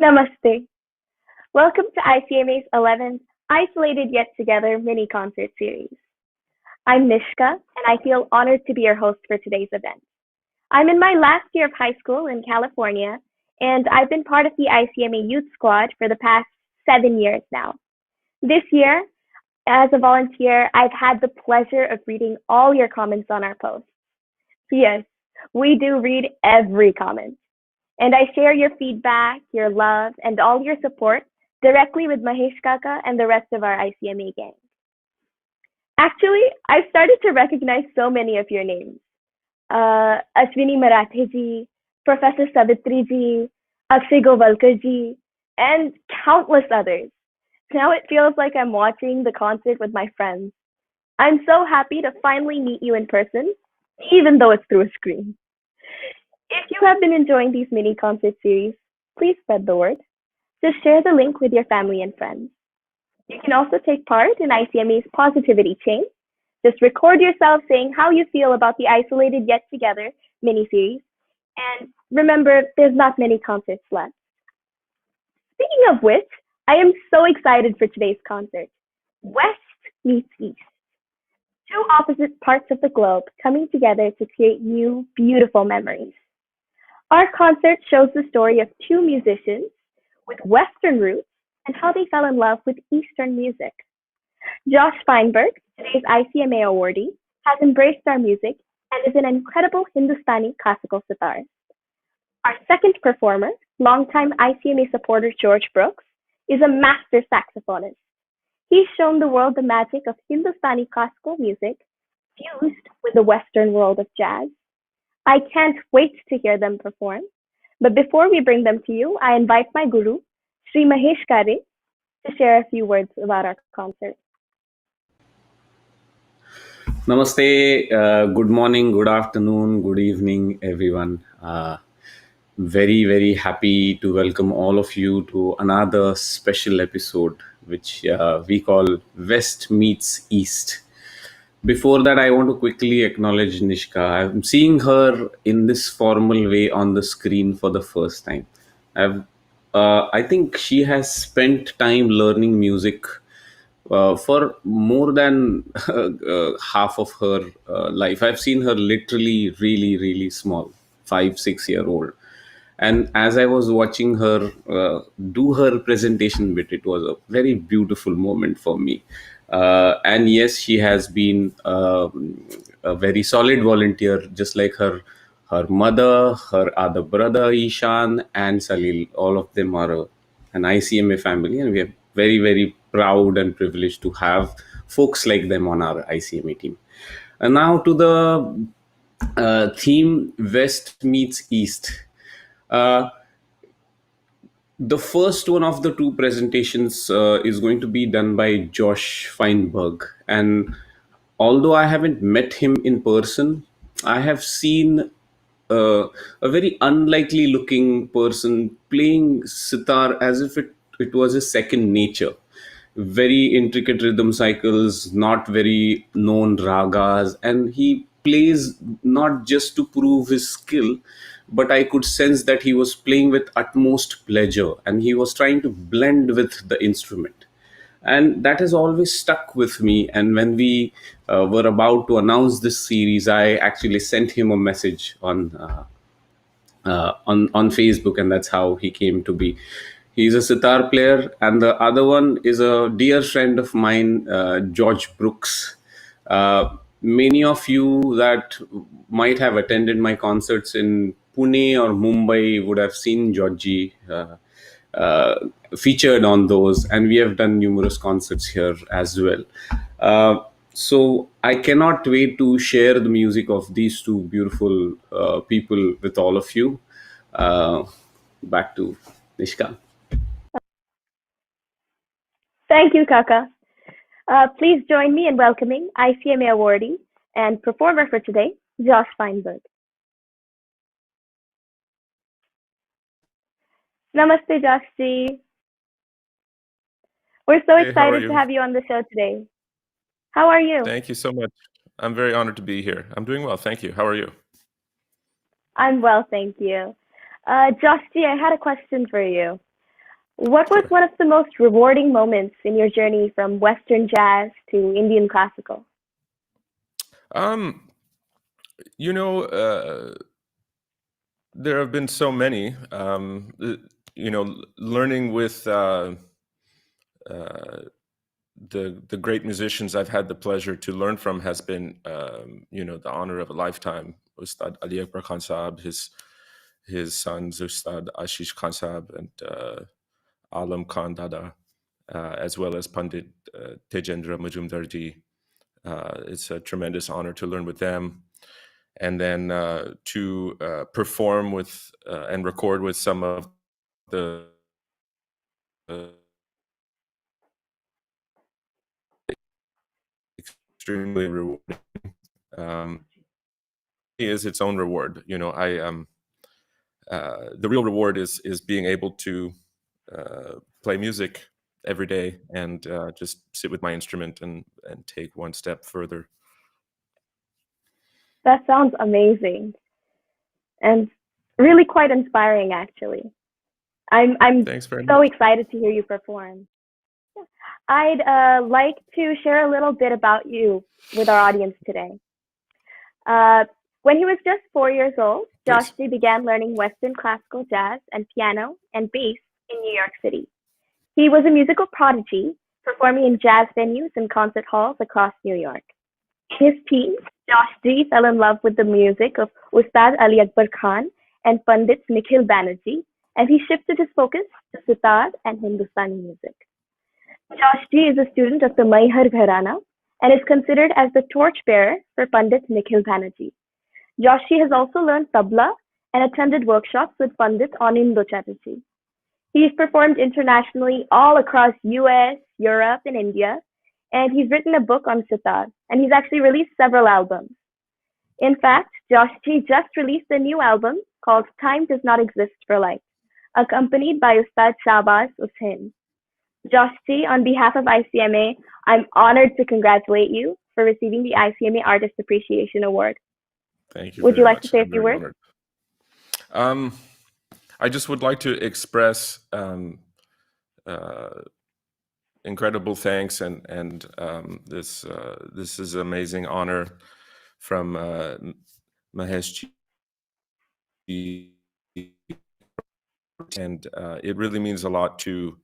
Namaste. Welcome to ICMA's 11th Isolated Yet Together mini concert series. I'm Nishka, and I feel honored to be your host for today's event. I'm in my last year of high school in California, and I've been part of the ICMA Youth Squad for the past 7 years now. This year, as a volunteer, I've had the pleasure of reading all your comments on our posts. Yes, we do read every comment. And I share your feedback, your love, and all your support directly with Mahesh Kaka and the rest of our ICMA gang. Actually, I've started to recognize so many of your names. Ashwini Marathe ji, Professor Savitri ji, Akshay Govalkar ji, and countless others. Now it feels like I'm watching the concert with my friends. I'm so happy to finally meet you in person, even though it's through a screen. If you have been enjoying these mini concert series, please spread the word. Just share the link with your family and friends. You can also take part in ICMA's Positivity Chain. Just record yourself saying how you feel about the Isolated Yet Together mini series. And remember, there's not many concerts left. Speaking of which, I am so excited for today's concert. West meets East. Two opposite parts of the globe coming together to create new, beautiful memories. Our concert shows the story of two musicians with Western roots and how they fell in love with Eastern music. Josh Feinberg, today's ICMA awardee, has embraced our music and is an incredible Hindustani classical sitarist. Our second performer, longtime ICMA supporter George Brooks, is a master saxophonist. He's shown the world the magic of Hindustani classical music fused with the Western world of jazz. I can't wait to hear them perform. But before we bring them to you, I invite my guru, Sri Mahesh Kare, to share a few words about our concert. Namaste, good morning, good afternoon, good evening, everyone. Very happy to welcome all of you to another special episode, which we call West Meets East. Before that, I want to quickly acknowledge Nishka. I'm seeing her in this formal way on the screen for the first time. I think she has spent time learning music for more than half of her life. I've seen her literally really small, 5 6 year old. And as I was watching her do her presentation bit, it was a very beautiful moment for me. And yes, she has been a very solid volunteer, just like her mother, her other brother Ishan, and Salil. All of them are an ICMA family, and we are very proud and privileged to have folks like them on our ICMA team. And now to the theme, West meets East. Uh, the first one of the two presentations is going to be done by Josh Feinberg. And although I haven't met him in person, I have seen a very unlikely looking person playing sitar as if it was his second nature. Very intricate rhythm cycles, not very known ragas, and he plays not just to prove his skill, but I could sense that he was playing with utmost pleasure and he was trying to blend with the instrument. And that has always stuck with me. And when we were about to announce this series, I actually sent him a message on Facebook, and that's how he came to be. He's a sitar player, and the other one is a dear friend of mine, George Brooks. Many of you that might have attended my concerts in Pune or Mumbai would have seen Georgie uh, featured on those, and we have done numerous concerts here as well. So I cannot wait to share the music of these two beautiful people with all of you. Uh, Back to Nishka. Thank you, Kaka. Please join me in welcoming ICMA awardee and performer for today, Josh Feinberg. Namaste, Josh ji. We're so Hey, how are excited to you? have you on the show today. How are you? Thank you so much. I'm very honored to be here. I'm doing well, thank you. How are you? I'm well, thank you. Josh ji, I had a question for you. What was Sure. one of the most rewarding moments in your journey from Western jazz to Indian classical? Um, you know, there have been so many. Learning with uh, the great musicians I've had the pleasure to learn from has been, the honor of a lifetime. Ustad Ali Akbar Khan Saab, his sons, Ustad Ashish Khan Saab and Alam Khan Dada, as well as Pandit Tejendra Majumdarji. It's a tremendous honor to learn with them, and then to perform with and record with some of the extremely rewarding. Um, is its own reward. The real reward is being able to play music every day and just sit with my instrument and take one step further. That sounds amazing and really quite inspiring, actually. I'm Thanks very so much. excited to hear you perform. I'd like to share a little bit about you with our audience today. Uh, when he was just 4 years old, Josh Please. J began learning Western classical jazz and piano and bass in New York City. He was a musical prodigy, performing in jazz venues and concert halls across New York. In his teens, Josh G fell in love with the music of Ustad Ali Akbar Khan and Pandit Nikhil Banerjee, and he shifted his focus to sitar and Hindustani music. Josh G is a student of the Maihar Gharana and is considered as the torchbearer for Pandit Nikhil Banerjee. Joshi has also learned tabla and attended workshops with Pandit Anindo Chatterjee. He's performed internationally all across US, Europe, and India, and he's written a book on sitar, and he's actually released several albums. In fact, Josh G just released a new album called Time Does Not Exist for Light, accompanied by Ustad Shahbaz Hussain. Josh G, on behalf of ICMA, I'm honored to congratulate you for receiving the ICMA Artist Appreciation Award. Thank you Would you very like to much. say a I'm few very words? honored. I just would like to express incredible thanks and this is an amazing honor from Mahesh ji, and it really means a lot to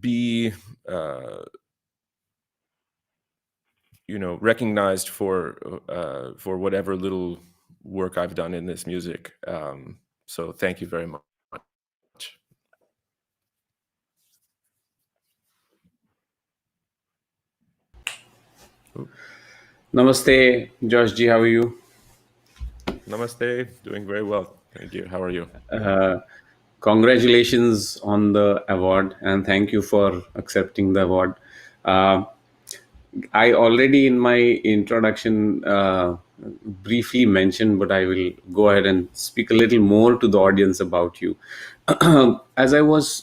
be recognized for whatever little work I've done in this music. So thank you very much. Namaste, Josh Ji. How are you? Namaste. Doing very well. Thank you. How are you? Congratulations on the award, and thank you for accepting the award. Uh, I already in my introduction briefly mentioned, but I will go ahead and speak a little more to the audience about you. As I was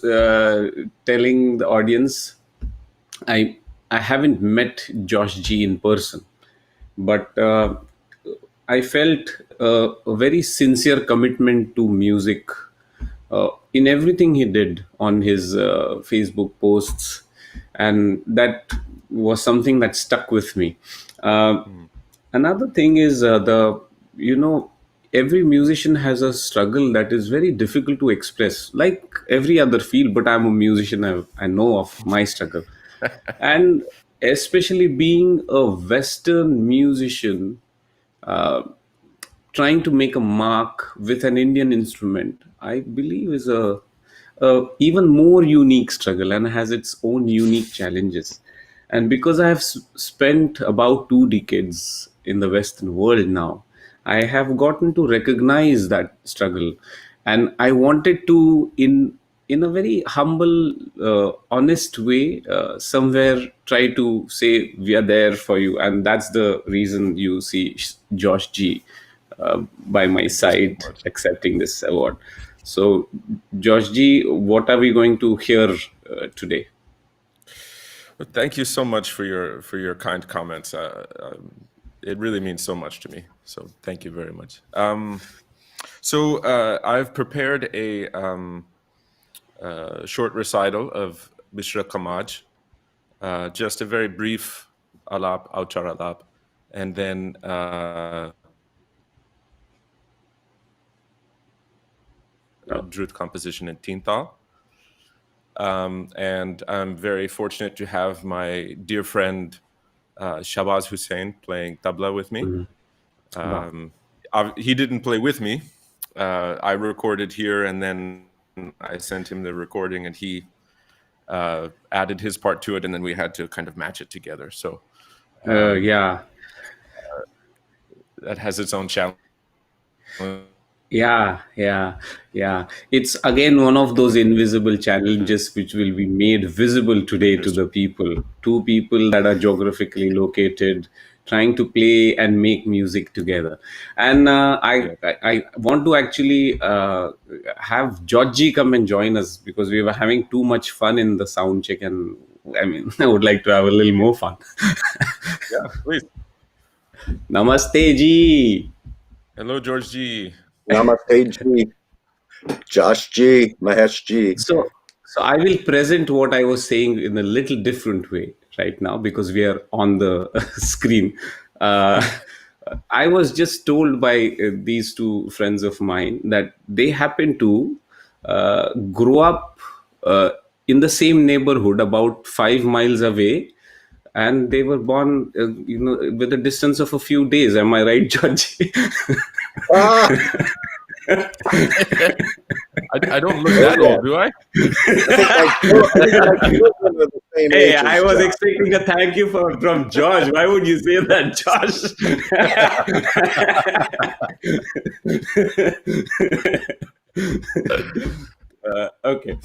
telling the audience, I I haven't met Josh G in person, but I felt a very sincere commitment to music in everything he did on his Facebook posts, and that was something that stuck with me. Uh, Mm. Another thing is you know every musician has a struggle that is very difficult to express, like every other field. But I'm a musician. I know of my struggle, and especially being a Western musician, trying to make a mark with an Indian instrument, I believe is a even more unique struggle and has its own unique challenges. And because I have spent about 2 decades in the Western world now, I have gotten to recognize that struggle, and I wanted to, in a very humble, honest way, somewhere try to say we are there for you, and that's the reason you see Josh G by my Thank you so side much. accepting this award. So, Josh G, what are we going to hear today? Well, thank you so much for your kind comments. It really means so much to me. So thank you very much. So I've prepared short recital of Mishra Kamaj, just a very brief alap, auchar alap, and then Oh. drut composition in Tintal. And I'm very fortunate to have my dear friend Shabaz Hussain playing tabla with me. Wow. He didn't play with me. I recorded here, and then I sent him the recording, and he added his part to it, and then we had to kind of match it together. So Yeah. that has its own challenges. Yeah. It's again one of those invisible challenges which will be made visible today to the people. Two people that are geographically located, trying to play and make music together. And Yeah. I want to actually have Georgie come and join us because we were having too much fun in the sound check, and I mean, I would like to have a little more fun. Yeah, please. Namaste, Ji. Hello, George G. Namaste G, Josh G, Mahesh G. So I will present what I was saying in a little different way right now because we are on the screen. Uh, I was just told by these two friends of mine that they happen to grow up in the same neighborhood about 5 miles away, and they were born, with a distance of a few days. Am I right, George? Ah, I don't look that old, do I? I think my children are the same Hey, age as I was Josh. expecting a thank you from Josh. Why would you say that, Josh? Okay.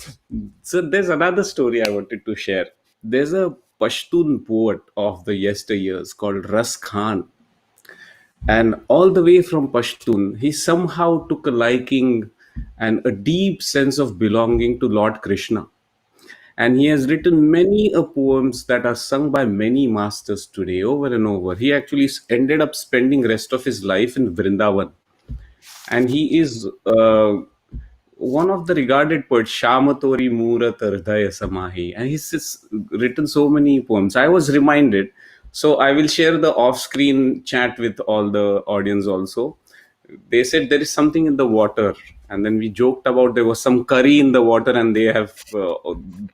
So there's another story I wanted to share. There's a Pashtun poet of the yesteryears called Ras Khan. And all the way from Pashtun, he somehow took a liking and a deep sense of belonging to Lord Krishna. And he has written many a poems that are sung by many masters today over and over. He actually ended up spending rest of his life in Vrindavan, and he is one of the regarded poets, Shamatori Murat Hridaya Samahi, and he's just written so many poems. I was reminded, so I will share the off-screen chat with all the audience also. They said there is something in the water, and then we joked about there was some curry in the water, and they have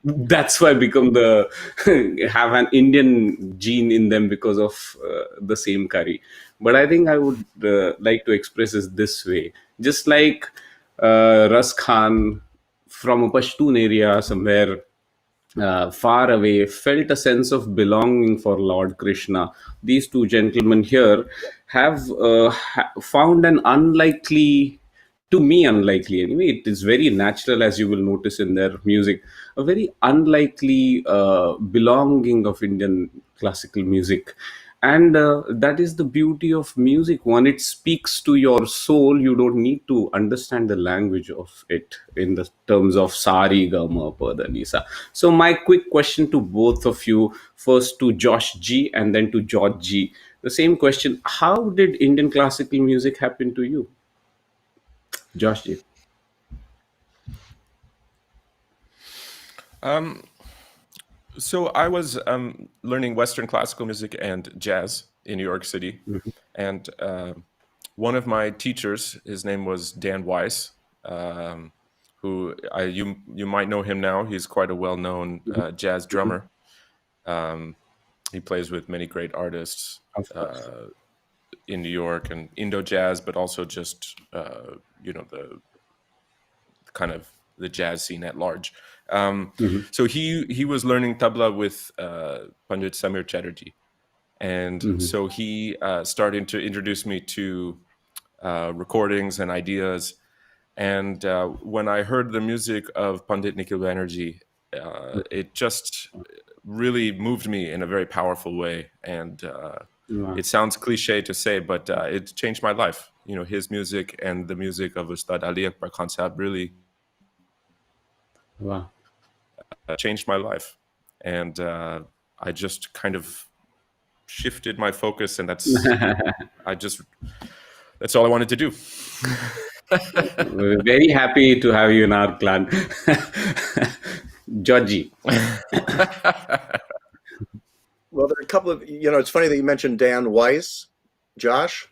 that's why become the have an Indian gene in them because of the same curry. But I think I would like to express it this way, just like Ras Khan from a Pashtun area somewhere far away felt a sense of belonging for Lord Krishna. These two gentlemen here have found an unlikely, to me unlikely anyway, it is very natural as you will notice in their music, a very unlikely belonging of Indian classical music. And that is the beauty of music. When it speaks to your soul, you don't need to understand the language of it in the terms of sari gama pada nisa. So my quick question to both of you, first to Josh G and then to George G, the same question: how did Indian classical music happen to you, Josh G? So I was learning Western classical music and jazz in New York City, and one of my teachers, his name was Dan Weiss, who you might know him now. He's quite a well-known jazz drummer. He plays with many great artists Of course. in New York and Indo jazz, but also just the kind of the jazz scene at large. So he was learning tabla with Pandit Samir Chatterjee, and so he started to introduce me to recordings and ideas. And when I heard the music of Pandit Nikhil Banerjee, it just really moved me in a very powerful way. And Wow. it sounds cliche to say, but it changed my life. You know, his music and the music of Ustad Ali Akbar Khan Sahab really Wow. changed my life. And I just kind of shifted my focus, and that's all I wanted to do. We're very happy to have you in our clan. Georgie. Well, there are a couple of, it's funny that you mentioned Dan Weiss. Josh,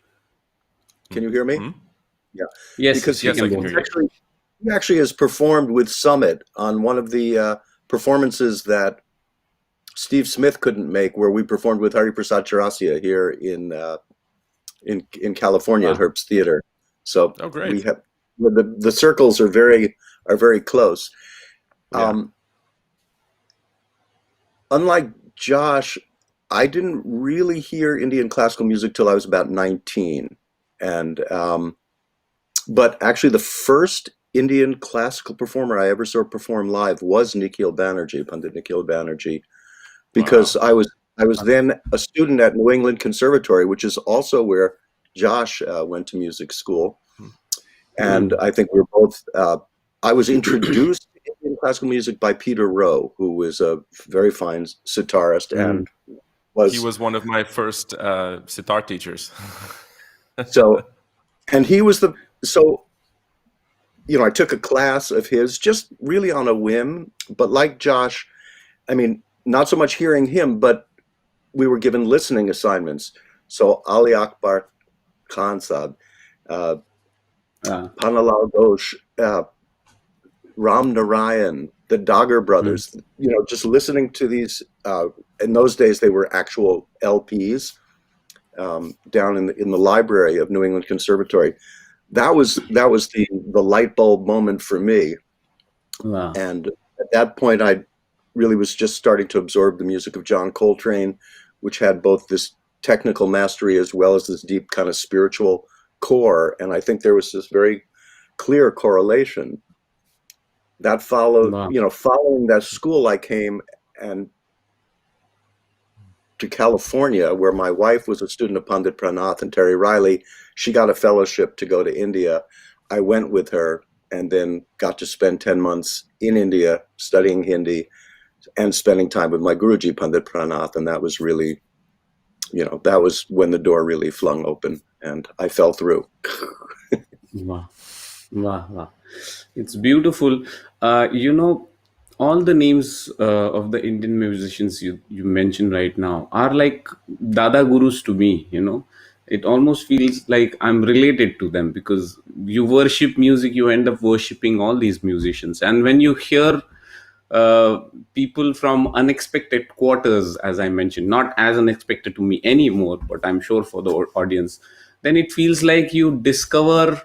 can you hear me? Mm-hmm. Yeah. Yes, Because yes, I can hear you. he actually has performed with Summit on one of the performances that Steve Smith couldn't make, where we performed with Hari Prasad Chaurasia here in California at Wow. Herbst Theater. So Oh, great. we have the circles are very close. Yeah. Unlike Josh, I didn't really hear Indian classical music till I was about 19, and but actually the first Indian classical performer I ever saw perform live was Nikhil Banerjee, Pandit Nikhil Banerjee, because Wow. I was then a student at New England Conservatory, which is also where Josh went to music school, and I think we're both. I was introduced to Indian classical music by Peter Rowe, who was a very fine sitarist and He was one of my first sitar teachers. so, and he was I took a class of his just really on a whim, but like Josh, I mean, not so much hearing him, but we were given listening assignments. So Ali Akbar Khan Sahib, Panalal Ghosh, Ram Narayan, the Dagger brothers, just listening to these, in those days they were actual LPs down in the library of New England Conservatory. That was the light bulb moment for me. Wow. And at that point I really was just starting to absorb the music of John Coltrane, which had both this technical mastery as well as this deep kind of spiritual core. And I think there was this very clear correlation that followed. Wow. Following that school, I came to California, where my wife was a student of Pandit Pranath and Terry Riley. She got a fellowship to go to India. I went with her and then got to spend 10 months in India studying Hindi and spending time with my Guruji, Pandit Pranath. And that was really, that was when the door really flung open and I fell through. Wow. Wow. Wow. It's beautiful. All the names of the Indian musicians you mentioned right now are like Dada Gurus to me, It almost feels like I'm related to them because you worship music, you end up worshiping all these musicians. And when you hear people from unexpected quarters, as I mentioned, not as unexpected to me anymore, but I'm sure for the audience, then it feels like you discover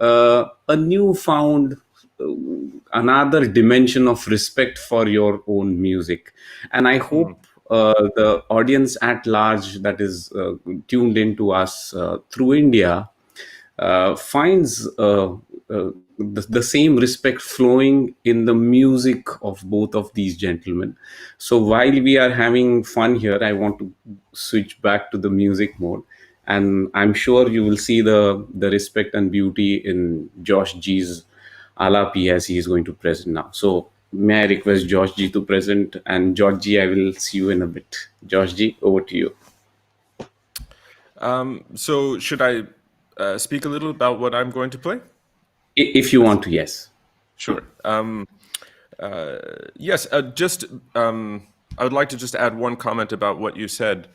a newfound another dimension of respect for your own music. And I hope the audience at large that is tuned into us through India finds the same respect flowing in the music of both of these gentlemen. So while we are having fun here, I want to switch back to the music mode. And I'm sure you will see the respect and beauty in Josh G's Alapi as he is going to present now. So may I request Josh G to present, and George G, I will see you in a bit. Josh G, over to you. So should I speak a little about what I'm going to play? If you want to, yes. Sure. Yes, I would like to just add one comment about what you said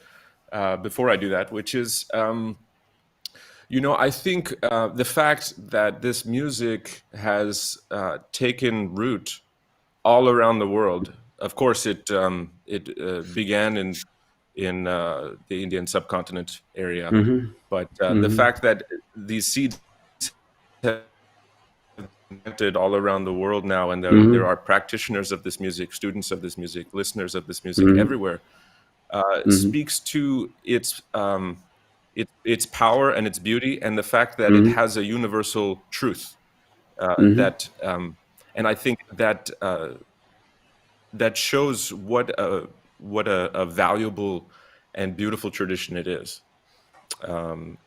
before I do that, which is, I think the fact that this music has taken root all around the world. Of course, it began in the Indian subcontinent area, but the fact that these seeds have planted all around the world now, and there are practitioners of this music, students of this music, listeners of this music everywhere, speaks to its power and its beauty, and the fact that it has a universal truth that, and I think that that shows what a valuable and beautiful tradition it is.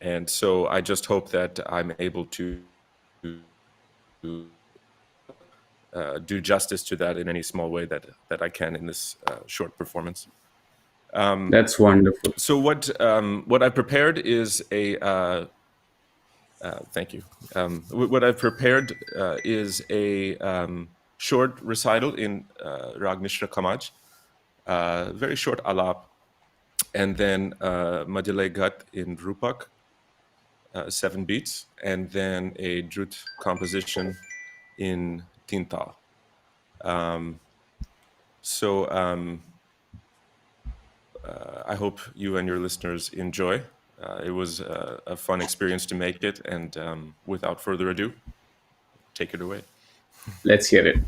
And so I just hope that I'm able to do justice to that in any small way that I can in this short performance. That's wonderful. So what I prepared is a Thank you. What I've prepared is a short recital in Ragnishra Kamaj, very short alap, and then Madhulay Gat in Rupak, 7 beats, and then a drut composition in Tintal. I hope you and your listeners enjoy. It was a fun experience to make it, and without further ado, take it away. Let's hear it.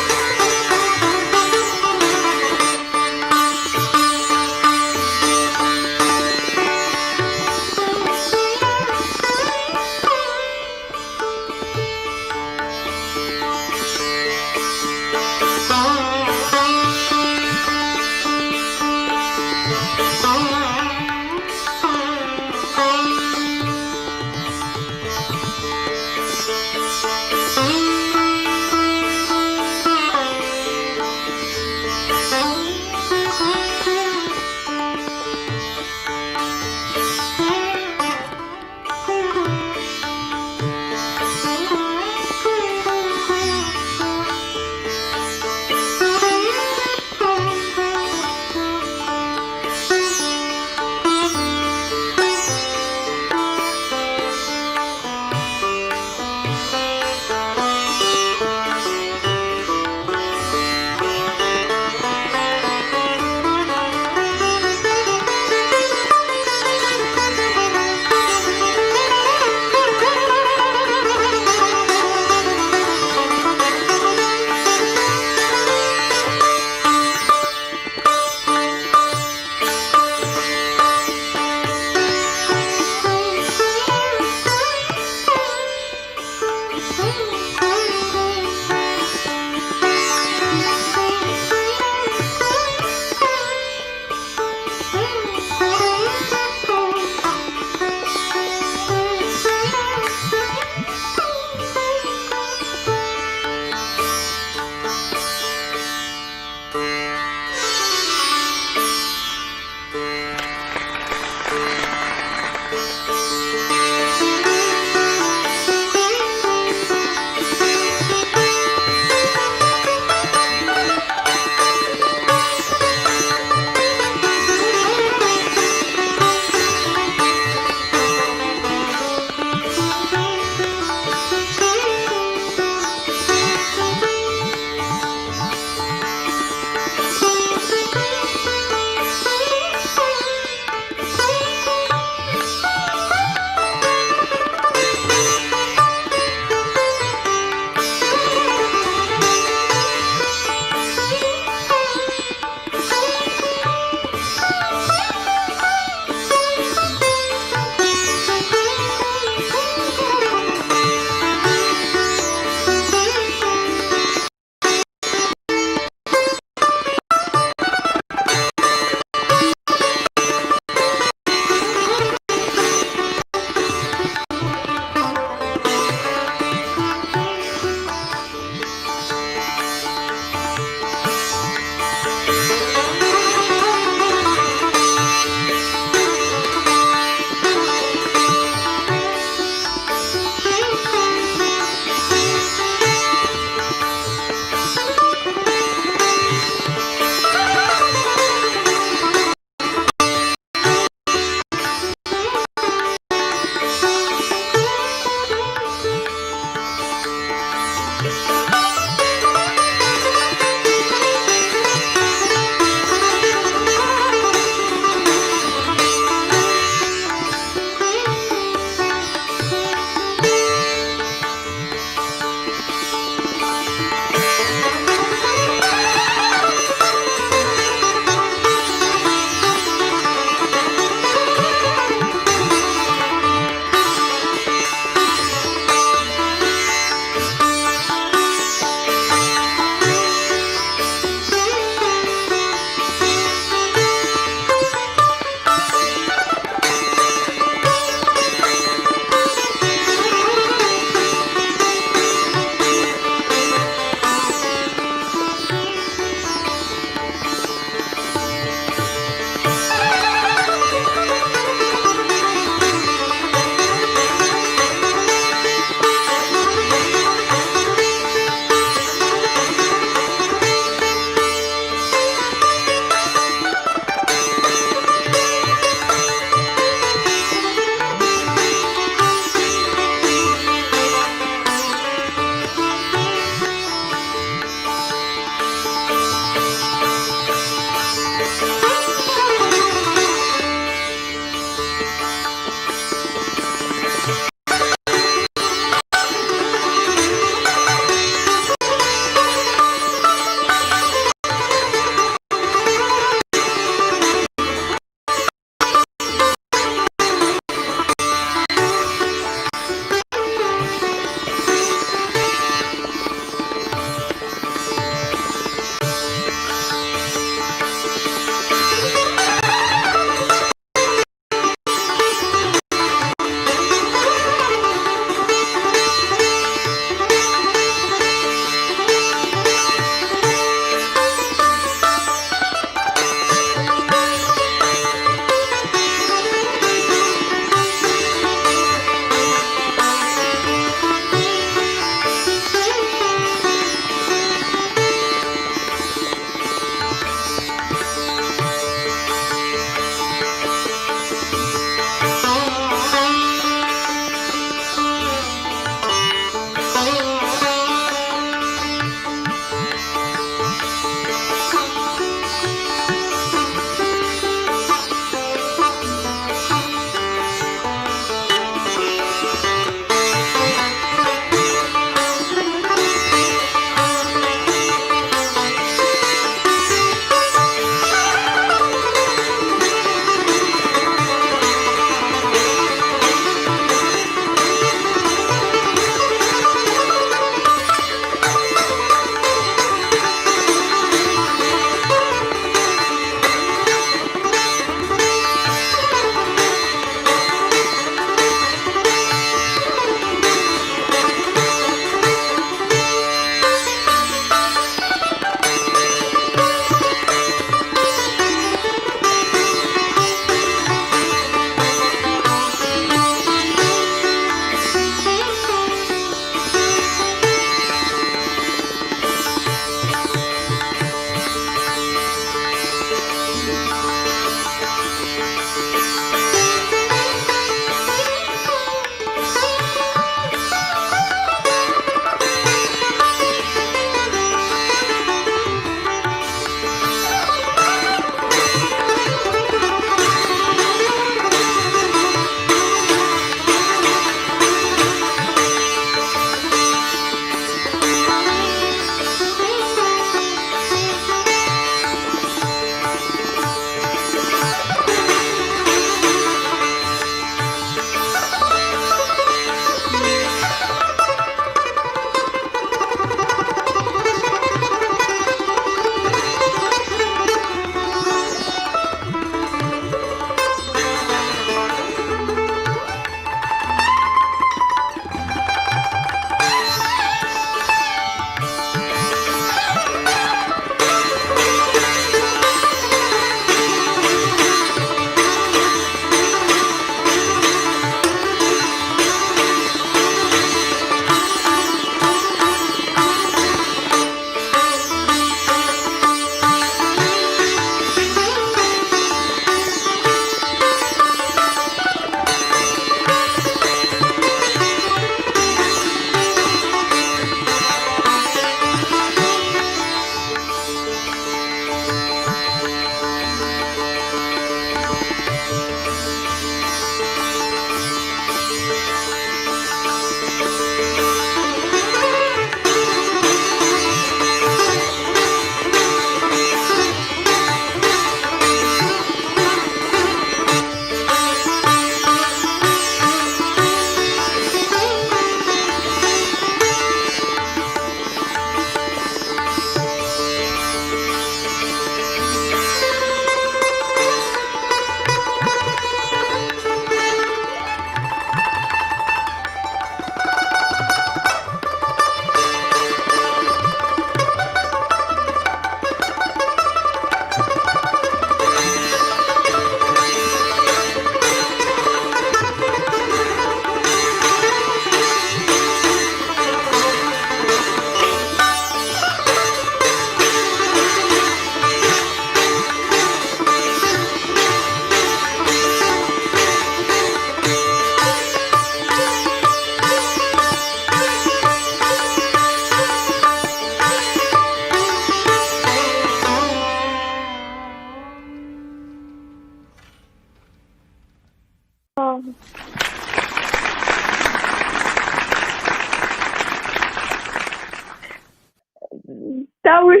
That was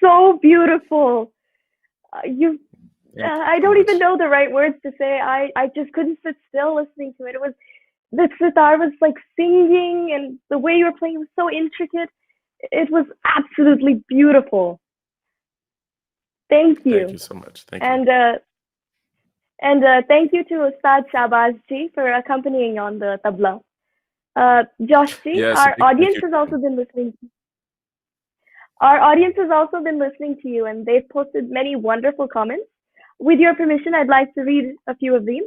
so beautiful. You, Thank you I so don't even much. know the right words to say. I just couldn't sit still listening to it. It was the sitar was like singing, and the way you were playing was so intricate. It was absolutely beautiful. Thank Thank you, you so much. Thank you. and thank you to Ustad Shahbaz ji for accompanying on the tabla. Josh ji, Yes, a our big thank audience you has to also him. been listening. Our audience has also been listening to you, and they've posted many wonderful comments. With your permission, I'd like to read a few of them.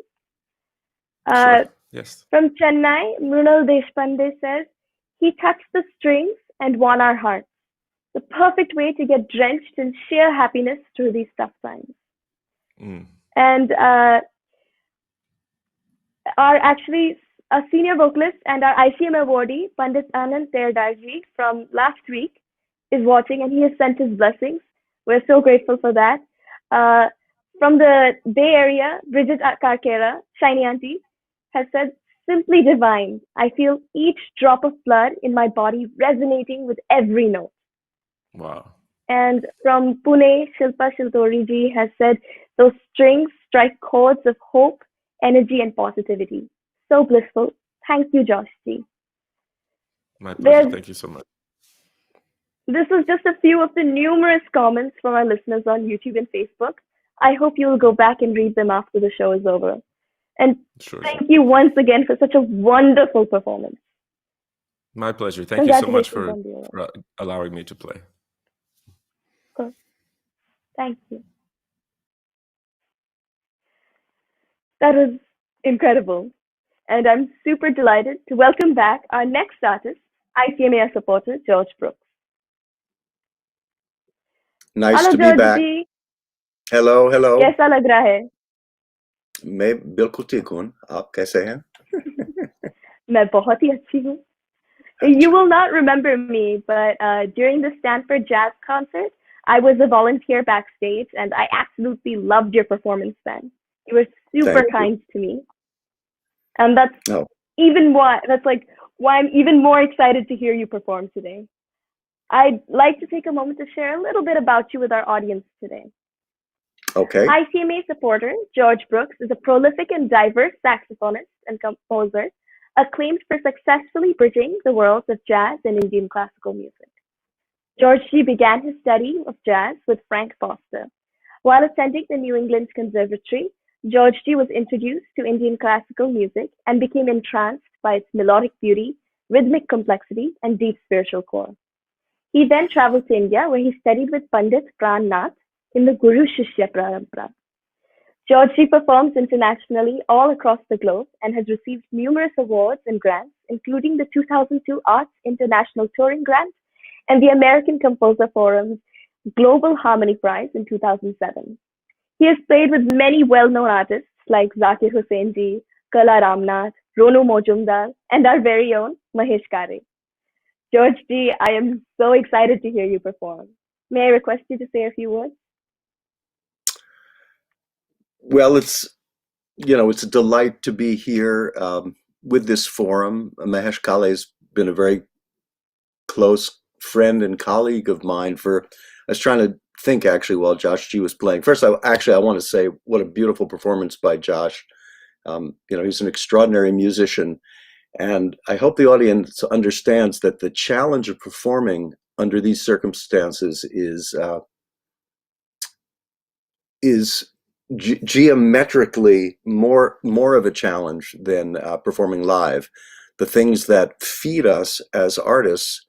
Sure. Uh, Yes. from Chennai, Mrunal Deshpande says, he touched the strings and won our hearts. The perfect way to get drenched in sheer happiness through these tough times. Mm. And our actually a senior vocalist and our ICMA awardee, Pandit Anand Terdarji from last week, is watching, and he has sent his blessings. We're so grateful for that. From the Bay Area, Bridget Karkera, Shiny Auntie, has said, simply divine. I feel each drop of blood in my body resonating with every note. Wow. And from Pune, Shilpa Shiltori ji has said, those strings strike chords of hope, energy, and positivity. So blissful. Thank you, Josh ji. My pleasure. There's, Thank you so much. this is just a few of the numerous comments from our listeners on YouTube and Facebook. I hope you'll go back and read them after the show is over. And Sure. thank you once again for such a wonderful performance. My pleasure. Thank you so much Congratulations on the award. for allowing me to play. Of course. Thank you. That was incredible. And I'm super delighted to welcome back our next artist, ICMA supporter, George Brooks. Nice Hello, to be George back. Ji. Hello, hello. कैसा लग रहा है? मैं बिल्कुल ठीक हूँ. आप कैसे हैं? मैं बहुत ही अच्छी हूँ. You will not remember me, but during the Stanford Jazz concert, I was a volunteer backstage, and I absolutely loved your performance then. You were super Thank you. kind to me, and that's Oh, like why I'm even more excited to hear you perform today. I'd like to take a moment to share a little bit about you with our audience today. okay. ICMA supporter George Brooks is a prolific and diverse saxophonist and composer, acclaimed for successfully bridging the worlds of jazz and Indian classical music. George G. began his study of jazz with Frank Foster. While attending the New England Conservatory, George G. was introduced to Indian classical music and became entranced by its melodic beauty, rhythmic complexity, and deep spiritual core. He then traveled to India, where he studied with Pandit Pran Nath in the Guru Shishya Parampara. George G. performs internationally all across the globe and has received numerous awards and grants, including the 2002 Arts International Touring Grant and the American Composer Forum's Global Harmony Prize in 2007. He has played with many well-known artists like Zakir Hussain ji, Kala Ramnath, Ronu Mojumdar, and our very own Mahesh Kare. George G., I am so excited to hear you perform. May I request you to say a few words? Well, it's a delight to be here with this forum. Mahesh Kale has been a very close friend and colleague of mine I was trying to think actually while Josh G was playing. First, I want to say what a beautiful performance by Josh. He's an extraordinary musician. And I hope the audience understands that the challenge of performing under these circumstances is geometrically more of a challenge than performing live. The things that feed us as artists,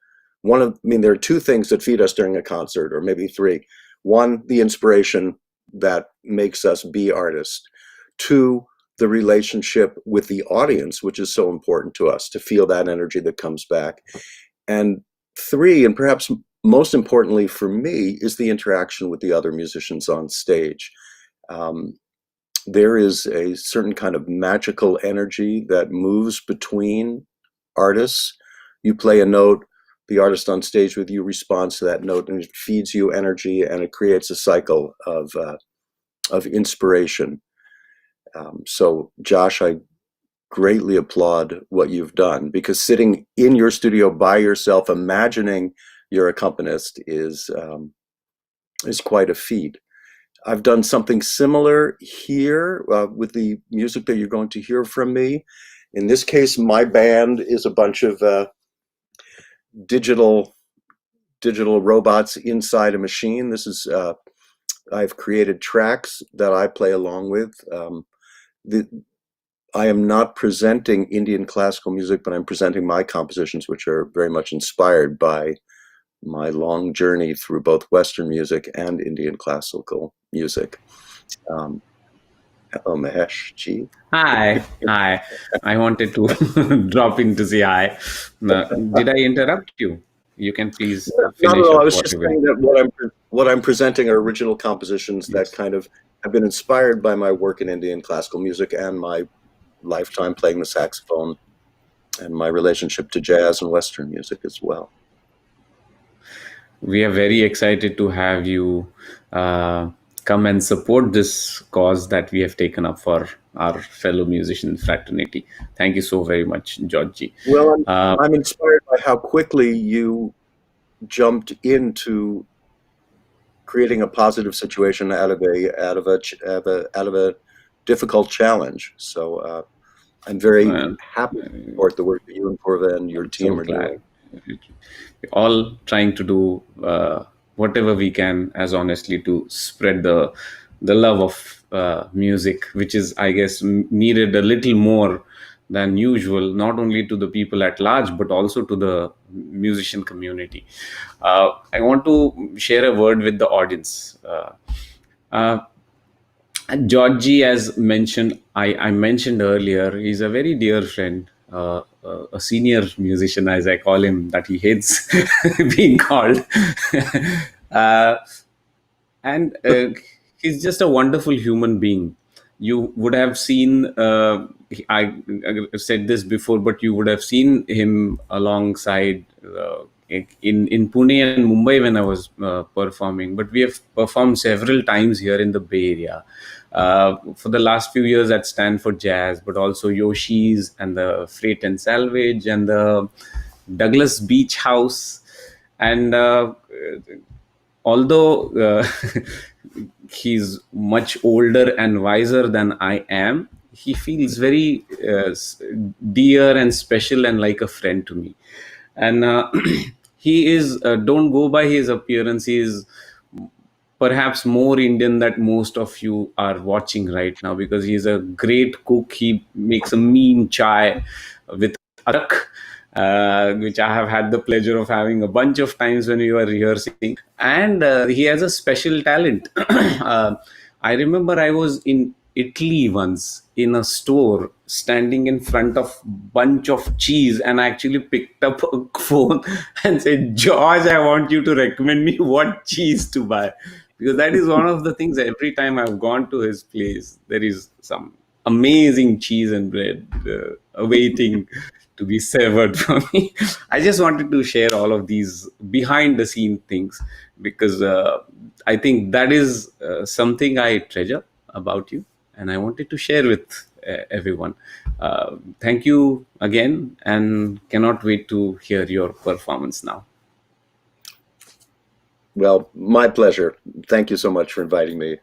there are two things that feed us during a concert, or maybe three. One, the inspiration that makes us be artists. Two, the relationship with the audience, which is so important to us, to feel that energy that comes back. And three, and perhaps most importantly for me, is the interaction with the other musicians on stage. There is a certain kind of magical energy that moves between artists. You play a note, the artist on stage with you responds to that note, and it feeds you energy, and it creates a cycle of inspiration. So, Josh, I greatly applaud what you've done, because sitting in your studio by yourself, imagining your accompanist is quite a feat. I've done something similar here with the music that you're going to hear from me. In this case, my band is a bunch of digital robots inside a machine. This is I've created tracks that I play along with. I am not presenting Indian classical music, but I'm presenting my compositions, which are very much inspired by my long journey through both Western music and Indian classical music. Hello, Mahesh G. Hi, hi. I wanted to drop in to say hi. Did I interrupt you? You can please Not at finish all. I up was just whatever. saying that what I'm presenting are original compositions that Yes. kind of have been inspired by my work in Indian classical music and my lifetime playing the saxophone and my relationship to jazz and Western music as well. We are very excited to have you come and support this cause that we have taken up for our fellow musician fraternity. Thank you so very much, Georgie. Well, Uh, I'm inspired by how quickly you jumped into creating a positive situation out of a difficult challenge. So I'm very well, happy to support the work that you and Purva and your I'm so team are glad. doing. We're all trying to do whatever we can, as honestly, to spread the love of music, which is, I guess, needed a little more than usual, not only to the people at large, but also to the musician community. I want to share a word with the audience. Uh, Georgie, as mentioned, I mentioned earlier, he's a very dear friend, a senior musician, as I call him, that he hates being called. uh, and he's just a wonderful human being. You would have seen, I said this before, but you would have seen him alongside in Pune and Mumbai when I was performing. But we have performed several times here in the Bay Area. For the last few years at Stanford Jazz, but also Yoshi's and the Freight and Salvage and the Douglas Beach House. And although he's much older and wiser than I am, he feels very dear and special and like a friend to me. And he is, don't go by his appearance, he is perhaps more Indian that most of you are watching right now, because he's a great cook. He makes a mean chai with arak, which I have had the pleasure of having a bunch of times when we were rehearsing. And he has a special talent. I remember I was in Italy once in a store standing in front of bunch of cheese, and I actually picked up a phone and said, George, I want you to recommend me what cheese to buy, because that is one of the things. Every time I've gone to his place, there is some amazing cheese and bread awaiting to be severed from me. I just wanted to share all of these behind the scene things, because I think that is something I treasure about you, and I wanted to share with everyone. Thank you again, and cannot wait to hear your performance now. Well, my pleasure. Thank you so much for inviting me.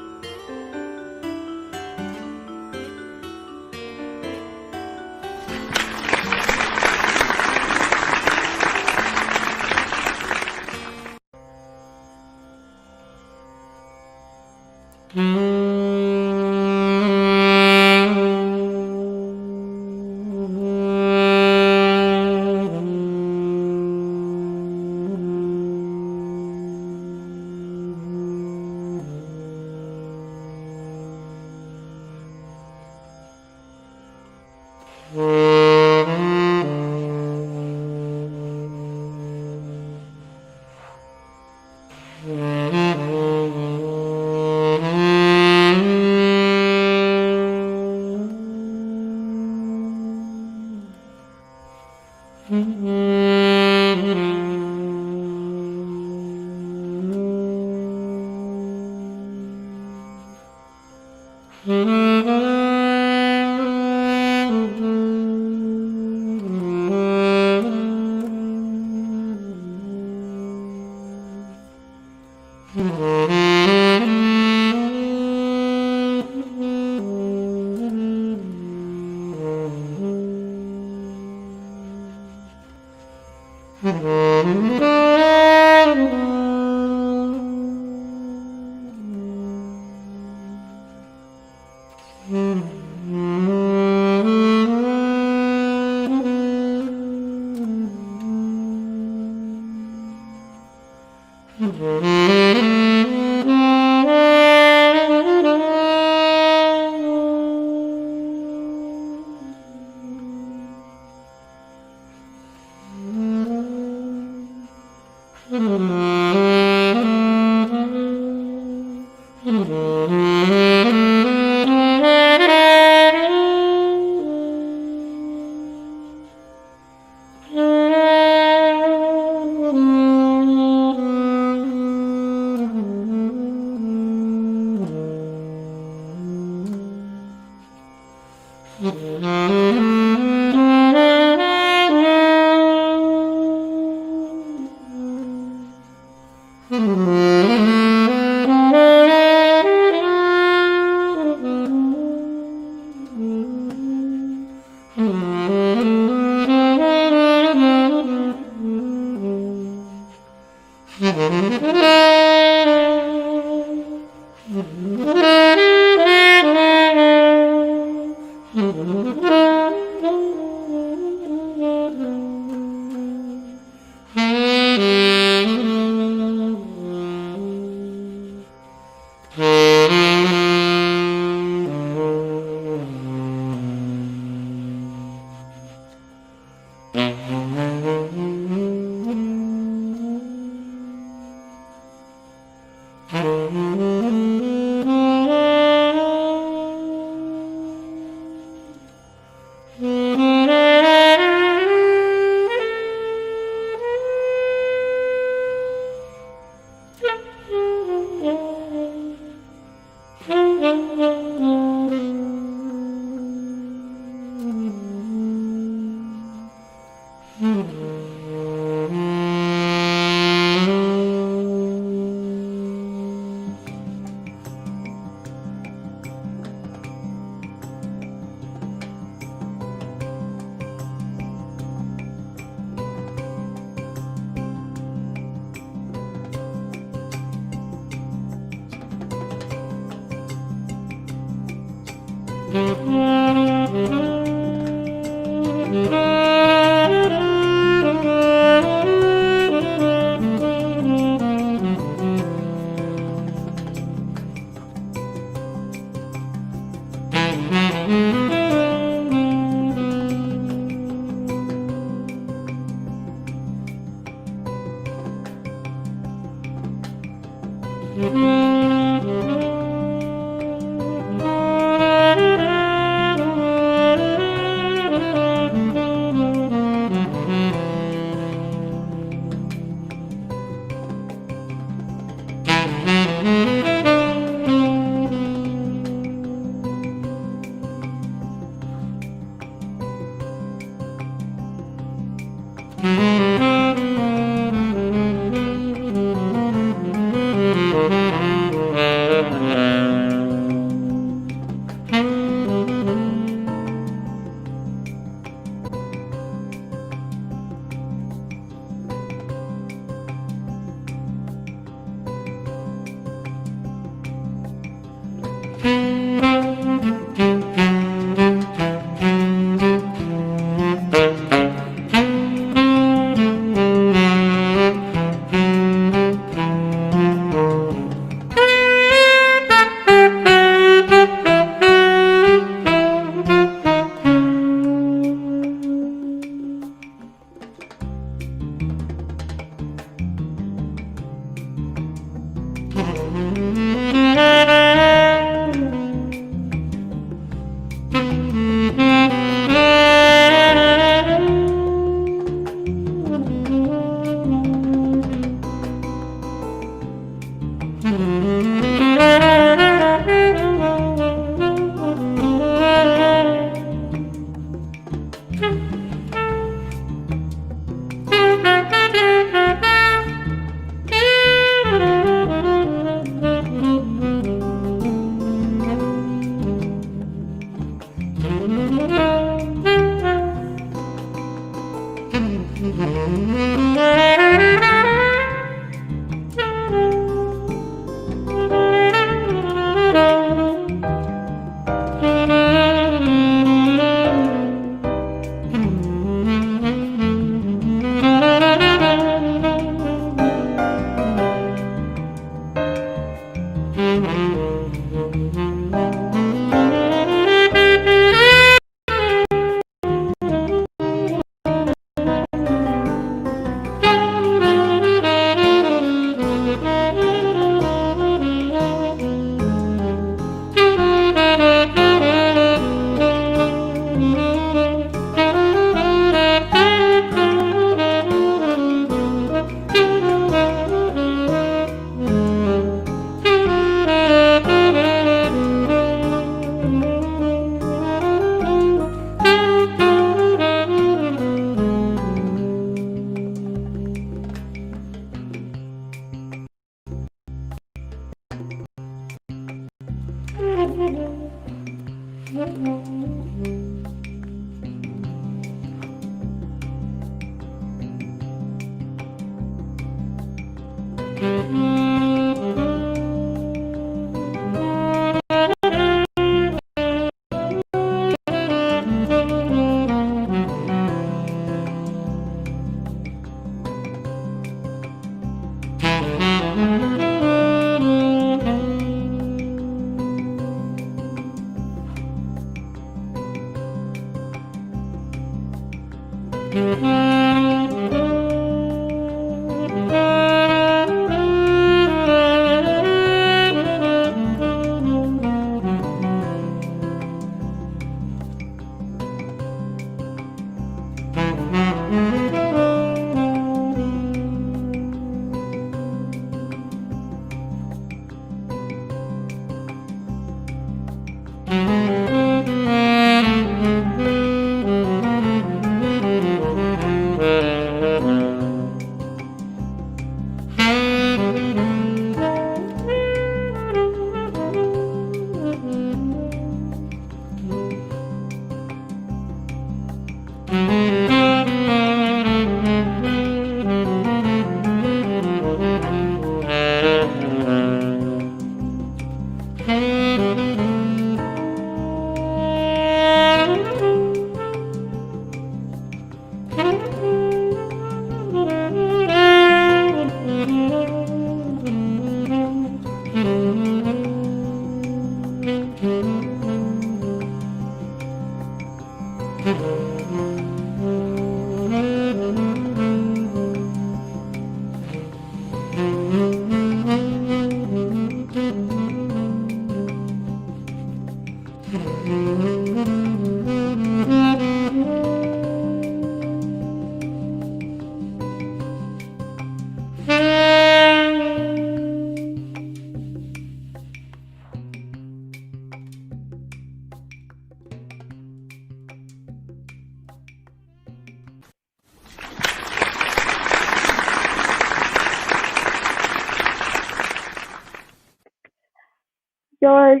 Your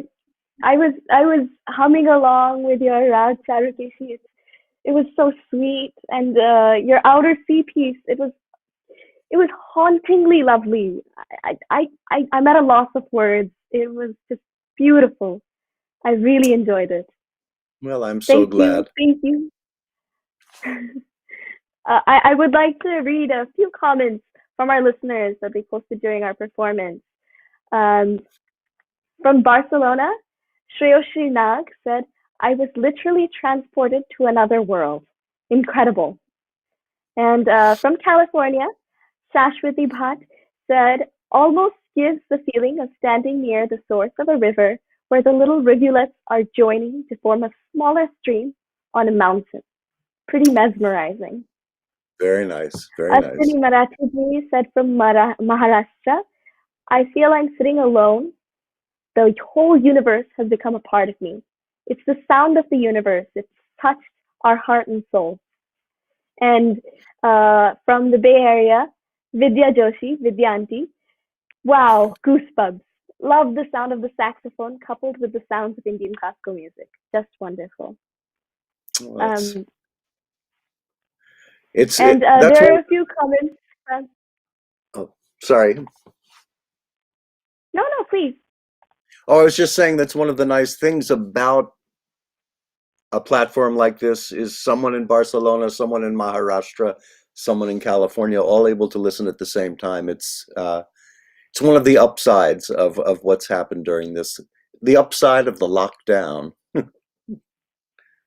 I was humming along with your rag fabrication. It was so sweet, and your outer sea piece. It was hauntingly lovely. I'm at a loss of words. It was just beautiful. I really enjoyed it. Well, I'm so glad. Thank you. I would like to read a few comments from our listeners that they posted during our performance. Um, from Barcelona, Shreyoshi Nag said, I was literally transported to another world. Incredible. And from California, Shashwati Bhatt said, almost gives the feeling of standing near the source of a river where the little rivulets are joining to form a smaller stream on a mountain. Pretty mesmerizing. Very nice. Very nice. Ashwini Marathi said from Maharashtra, I feel I'm sitting alone. The whole universe has become a part of me. It's the sound of the universe. It's touched our heart and soul. And from the Bay Area, Vidya Joshi, Vidya Auntie, wow, goosebumps. Love the sound of the saxophone coupled with the sounds of Indian classical music. Just wonderful. Well, there are a few comments. Oh, sorry. No, please. Oh, I was just saying that's one of the nice things about a platform like this is someone in Barcelona, someone in Maharashtra, someone in California, all able to listen at the same time. It's one of the upsides of what's happened during this, the upside of the lockdown.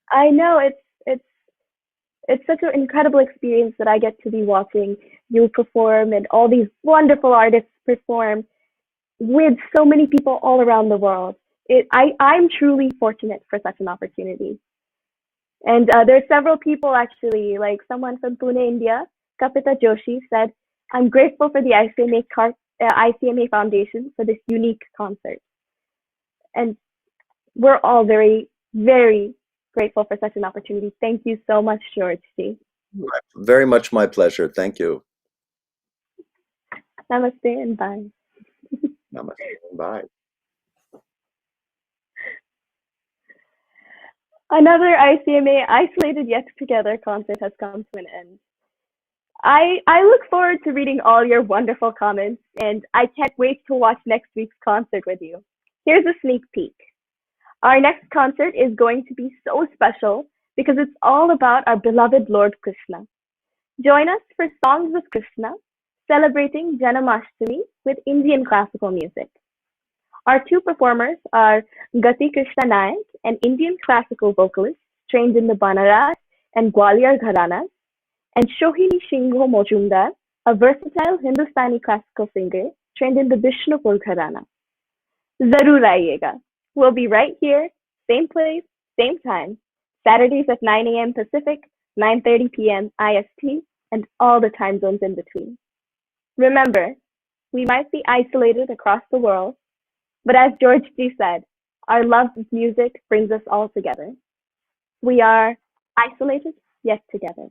I know it's such an incredible experience that I get to be watching you perform and all these wonderful artists perform with so many people all around the world. I'm truly fortunate for such an opportunity. And there are several people actually, like someone from Pune, India, Kapita Joshi said, I'm grateful for the ICMA Foundation for this unique concert. And we're all very, very grateful for such an opportunity. Thank you so much, George T. Very much my pleasure. Thank you. Namaste and bye. Namaste and bye. Another ICMA Isolated Yet Together concert has come to an end. I look forward to reading all your wonderful comments, and I can't wait to watch next week's concert with you. Here's a sneak peek. Our next concert is going to be so special because it's all about our beloved Lord Krishna. Join us for Songs with Krishna, celebrating Janamashtami with Indian classical music. Our two performers are Gati Krishna Nayak, an Indian classical vocalist trained in the Banaras and Gwalior Gharanas, and Shohini Shingho Mojumdar, a versatile Hindustani classical singer trained in the Bishnupur Gharana. Zarur aayega. We'll be right here, same place, same time, Saturdays at 9 a.m. Pacific, 9:30 p.m. IST, and all the time zones in between. Remember, we might be isolated across the world, but as George G said, our love of music brings us all together. We are isolated yet together.